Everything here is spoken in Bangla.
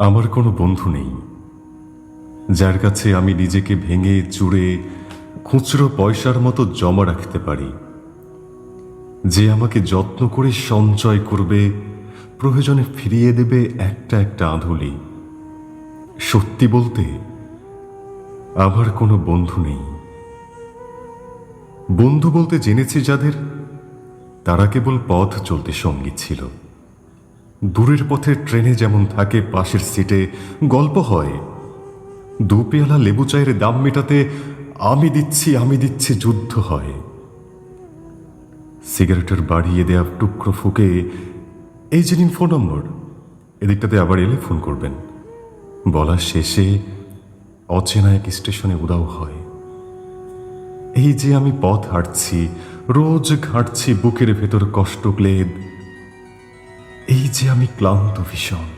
আমার কোনো বন্ধু নেই যার কাছে আমি নিজেকে ভেঙে চুরে খুচরো পয়সার মতো জমা রাখতে পারি, যে আমাকে যত্ন করে সঞ্চয় করবে, প্রয়োজনে ফিরিয়ে দেবে একটা একটা আঁধুলি। সত্যি বলতে আমার কোনো বন্ধু নেই। বন্ধু বলতে জেনেছি যাদের, তারা কেবল পথ চলতে সঙ্গী ছিল। দূরের পথে ট্রেনে যেমন থাকে পাশের সিটে গল্প হয়, দু পেয়ালা লেবু চায়ের দাম মেটাতে আমি দিচ্ছি যুদ্ধ হয়। সিগারেটের বাড়িয়ে দেয়া টুকরো ফুকে এই যে নিন ফোন নম্বর, এদিকটাতে আবার এলে ফোন করবেন, বলা শেষে অচেনা এক স্টেশনে উদাও হয়। এই যে আমি পথ হাঁটছি, রোজ ঘাঁটছি বুকের ভেতর কষ্ট ক্লেদ, এই যে আমি ক্লান্ত ভীষণ।